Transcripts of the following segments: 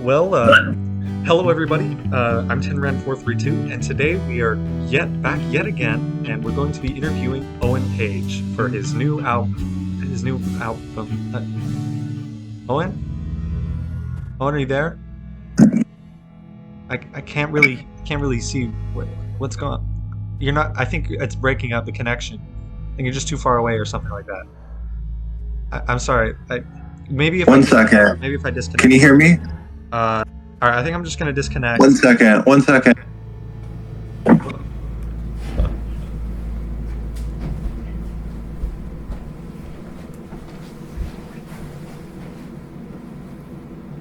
Well, hello everybody. I'm TinRan432, and today we are back yet again, and we're going to be interviewing Owen Page for his new album. Owen, are you there? I can't really see what's going on. You're not. I think it's breaking up the connection. I think you're just too far away or something like that. I'm sorry. One second. Maybe if I disconnect. Can you hear me? All right. I think I'm just gonna disconnect. One second.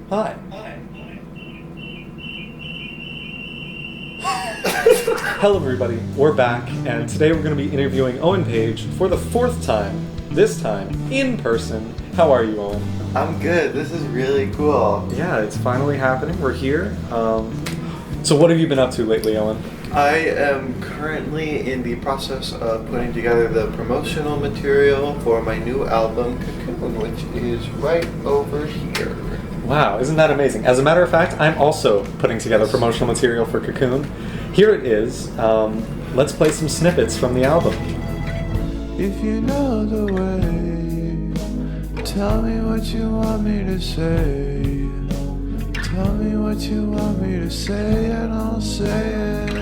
Hi. Hello everybody, we're back, and today we're going to be interviewing Owen Page for the fourth time, this time in person. How are you, Owen? I'm good. This is really cool. Yeah, it's finally happening. We're here. So what have you been up to lately, Owen? I am currently in the process of putting together the promotional material for my new album, Cocoon, which is right over here. Wow, isn't that amazing? As a matter of fact, I'm also putting together promotional material for Cocoon. Here it is. Let's play some snippets from the album. If you know the way, tell me what you want me to say. Tell me what you want me to say, and I'll say it.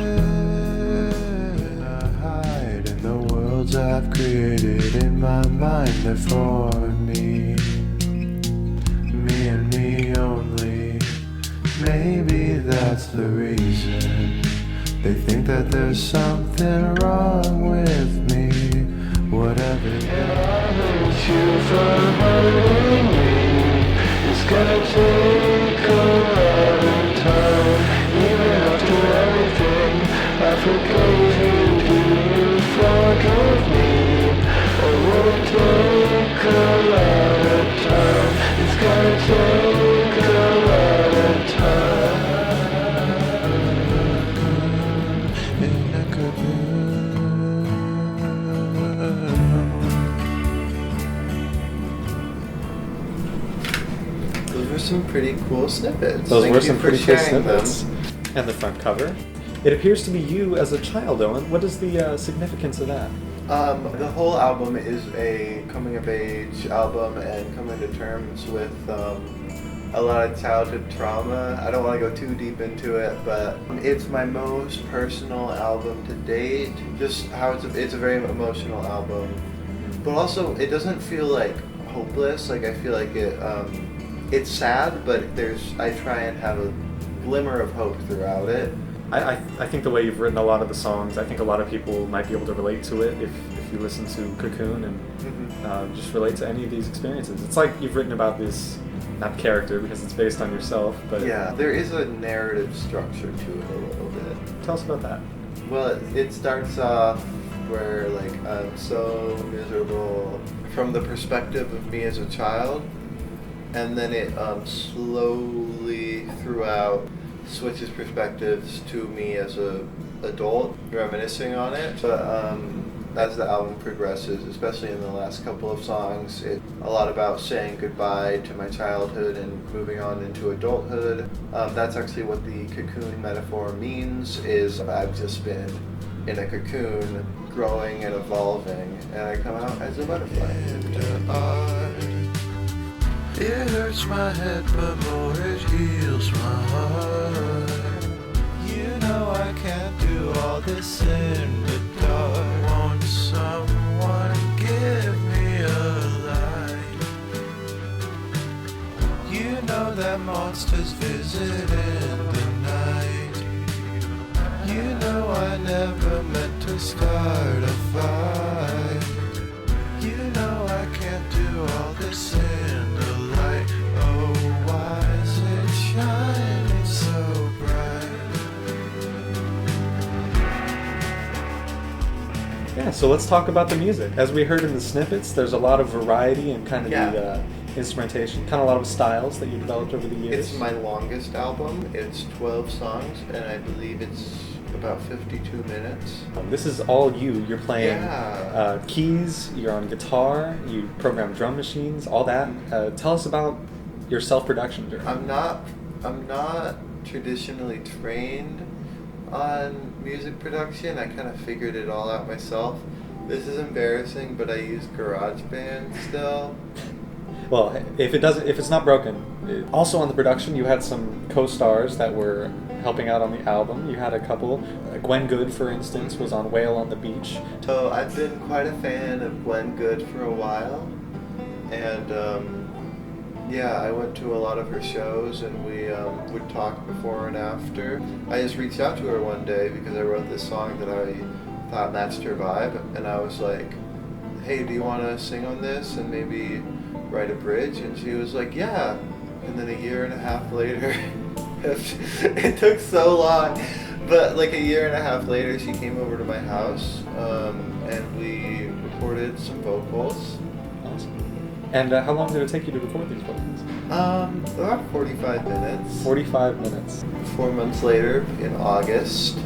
I hide in the worlds I've created in my mind, they're for me. Me and me only. Maybe that's the reason they think that there's something wrong with me. Whatever. And I hate you for hurting me. It's gonna take a lot of time. Even after everything I forgave you, do you forgive me? Or will it take a lot of time? It's gonna take a lot of time. In a cocoon. Those were some pretty cool snippets. Those Thank were you some for pretty cool sharing them. snippets. And the front cover. It appears to be you as a child, Owen. What is the significance of that? The whole album is a coming-of-age album and coming to terms with a lot of childhood trauma. I don't want to go too deep into it, but it's my most personal album to date. Just how it's a very emotional album, but also it doesn't feel like hopeless. Like I feel like it's sad, but I try and have a glimmer of hope throughout it. I think the way you've written a lot of the songs, I think a lot of people might be able to relate to it if you listen to Cocoon and just relate to any of these experiences. It's like you've written about this, not character because it's based on yourself, but Yeah, there is a narrative structure to it a little bit. tell us about that. Well, it starts off where like I'm so miserable from the perspective of me as a child, and then it slowly throughout switches perspectives to me as a adult, reminiscing on it. But as the album progresses, especially in the last couple of songs, it's a lot about saying goodbye to my childhood and moving on into adulthood. That's actually what the cocoon metaphor means, is I've just been in a cocoon, growing and evolving, and I come out as a butterfly. It hurts my head, but more it heals my heart. You know I can't do all this in the dark. Won't someone give me a light? You know that monsters visit in the night. You know I never meant to start a fight. You know I can't do all this in the light. Oh, why is it shining so bright? Yeah, so let's talk about the music. As we heard in the snippets, there's a lot of variety and kind of the instrumentation, kind of a lot of styles that you developed over the years. It's my longest album. It's 12 songs, and I believe it's about 52 minutes. This is all you. You're playing keys, you're on guitar, you program drum machines, all that. Tell us about your self-production journey. I'm not I'm not traditionally trained on music production. I kind of figured it all out myself. This is embarrassing, but I use GarageBand still. Well, if it's not broken. Also on the production, you had some co-stars that were helping out on the album. You had a couple. Gwen Good, for instance, was on Whale on the Beach. So I've been quite a fan of Gwen Good for a while, and yeah, I went to a lot of her shows, and we would talk before and after. I just reached out to her one day because I wrote this song that I thought matched her vibe, and I was like, hey, do you want to sing on this and maybe write a bridge? And she was like, yeah. And then a year and a half later, it took so long, but like a year and a half later, she came over to my house, and we recorded some vocals. Awesome. And how long did it take you to record these vocals? About 45 minutes. 45 minutes. 4 months later, in August,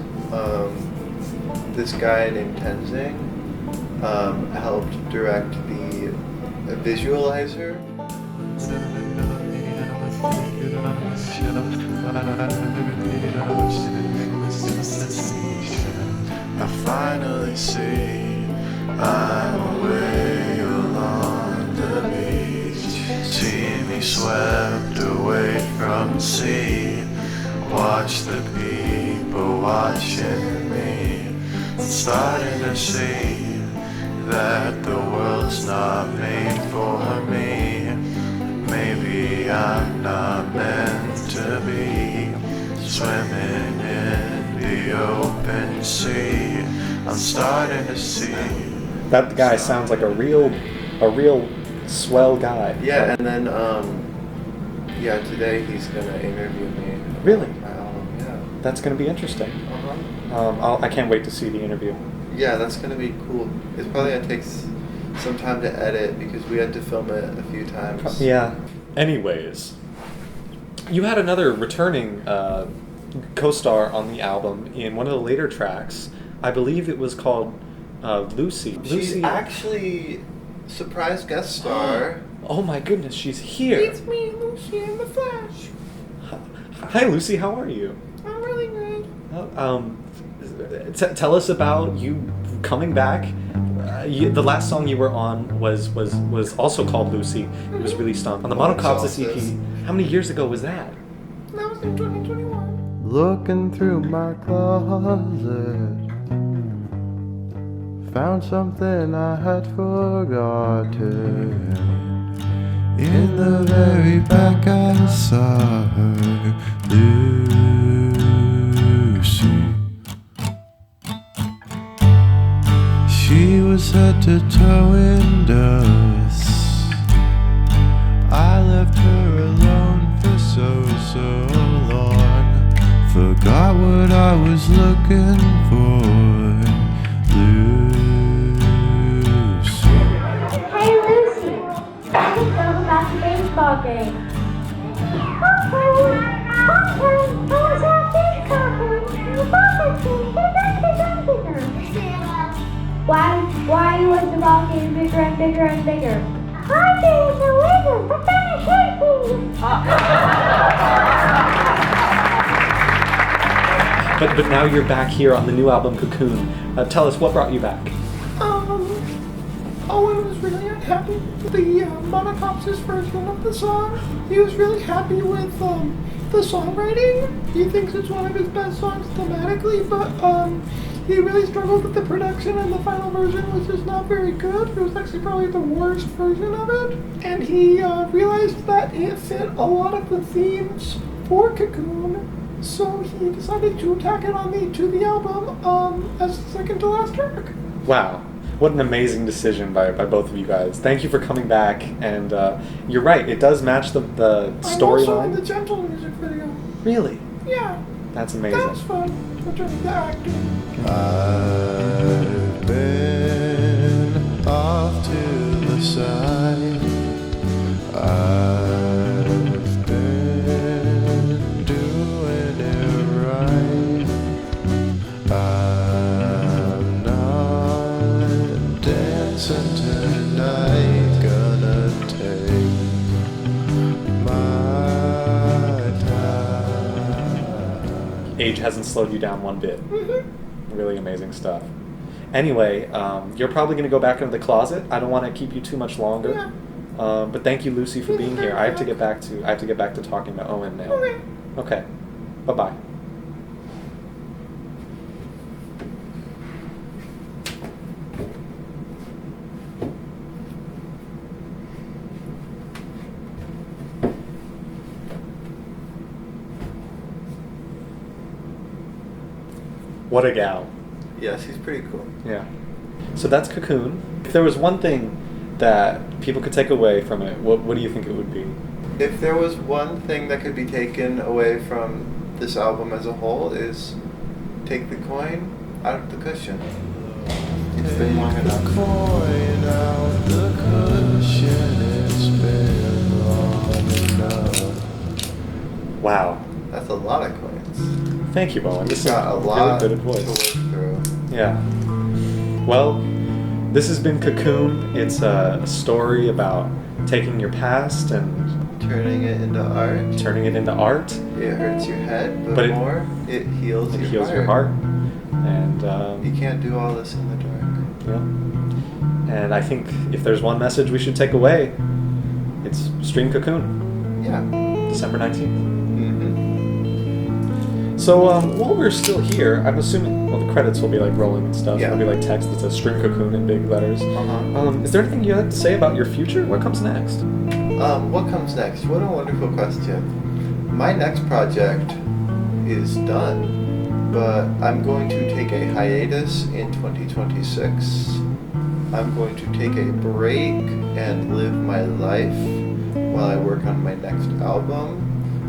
this guy named Tenzing helped direct the visualizer. I finally see I'm away along the beach. See me swept away from the sea. Watch the people watching me. I'm starting to see that the world's not made for me. Maybe I'm not meant to be swimming in the open sea. I'm starting to see. That guy sounds like a real swell guy. Yeah, and then yeah, today he's gonna interview me. Really? My album, yeah. That's going to be interesting. I can't wait to see the interview. Yeah, that's gonna be cool. It's probably gonna take some time to edit because we had to film it a few times. Yeah. Anyways, you had another returning co-star on the album in one of the later tracks. I believe it was called Lucy. She's Lucy. actually surprise guest star. Oh my goodness, she's here. It's me, Lucy, in the flesh. Hi, Lucy. How are you? I'm really good. Tell us about you coming back. The last song you were on was also called Lucy. It was released on the Monocopsis EP. How many years ago was that? That was in 2021. Looking through my closet, found something I had forgotten. In the very back I saw her, Lucy. She was head to toe in dust. I left her alone for so long. Forgot what I was looking for, Lucy. Hey Lucy, let's go about the baseball game. Okay, I was at baseball game. The ball is bigger. Why was the ball getting bigger and bigger and bigger? I'm getting the wiggle, but then it hit me. But now you're back here on the new album Cocoon. Tell us what brought you back. Owen was really unhappy with the Monocopsis version of the song. He was really happy with the songwriting. He thinks it's one of his best songs thematically, but he really struggled with the production, and the final version was just not very good. It was actually probably the worst version of it. And he realized that it fit a lot of the themes for Cocoon, so he decided to tack it on to the album as the second to last track. Wow. What an amazing decision by both of you guys. Thank you for coming back. And you're right, it does match the I'm also in storyline. the Gentle music video. Really? Yeah, That's that amazing. was fun. Returning to acting. I've been off to the side. I've been doing it right. I'm not dancing tonight. Gonna take my time. age hasn't slowed you down one bit. Mm-hmm. Really amazing stuff. Anyway, you're probably going to go back into the closet. I don't want to keep you too much longer. Yeah. But thank you, Lucy, for being here. I have to get back to talking to Owen now. Okay. Okay. Bye-bye. What a gal. Yes, he's pretty cool. Yeah. So that's Cocoon. If there was one thing that people could take away from it, what do you think it would be? If there was one thing that could be taken away from this album as a whole is take the coin out of the cushion. It's been long enough. Coin out the cushion, it's been long enough. Wow. That's a lot of coins. Thank you, Bowen. This He's is got a really lot good to advice. work through. Yeah. Well, this has been Cocoon. It's a story about taking your past and Turning it into art. turning it into art. It hurts your head, But but it- more, it heals It your heals heart. your heart. And You can't do all this in the dark. yeah. And I think if there's one message we should take away, it's stream Cocoon, Yeah. December 19th. Mm-hmm. So while we're still here, I'm assuming, well, the credits will be like rolling and stuff. Yeah. There'll be like text that says stream Cocoon in big letters. Uh-huh. Is there anything you'd like to say about your future? What comes next? What comes next? What a wonderful question. My next project is done, but I'm going to take a hiatus in 2026. I'm going to take a break and live my life while I work on my next album.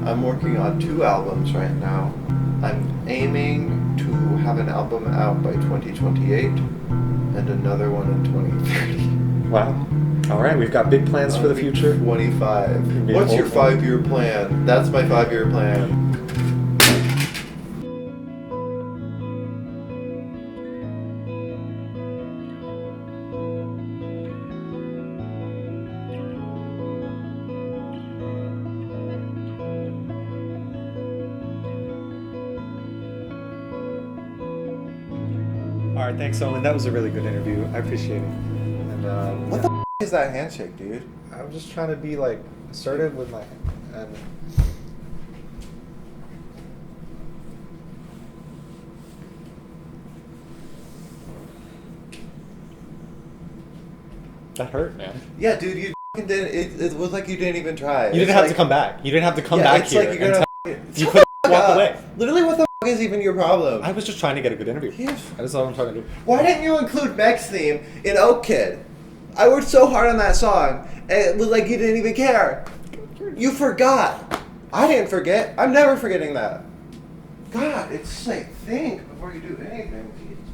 I'm working on 2 albums right now. I'm aiming to have an album out by 2028 and another one in 2030. Wow. All right, we've got big plans for the future. 25. Be a What's your whole- 5-year plan? That's my 5-year plan. All right, thanks, Owen. That was a really good interview. I appreciate it. And What the is that handshake, dude? I'm just trying to be like assertive with my. And that hurt, man. Yeah, dude, you f***ing didn't. It was like you didn't even try. You didn't have to come back. You didn't have to come yeah, back it's here. like you're and gonna. tell- Shut you could the walk fuck up. away. Literally, what the f*** is even your problem? I was just trying to get a good interview. Yeah. That's all I'm trying to do. Why didn't you include Meg's theme in Oak Kid? I worked so hard on that song, and it was like you didn't even care. You forgot. I didn't forget. I'm never forgetting that. God, it's just like think before you do anything. Jesus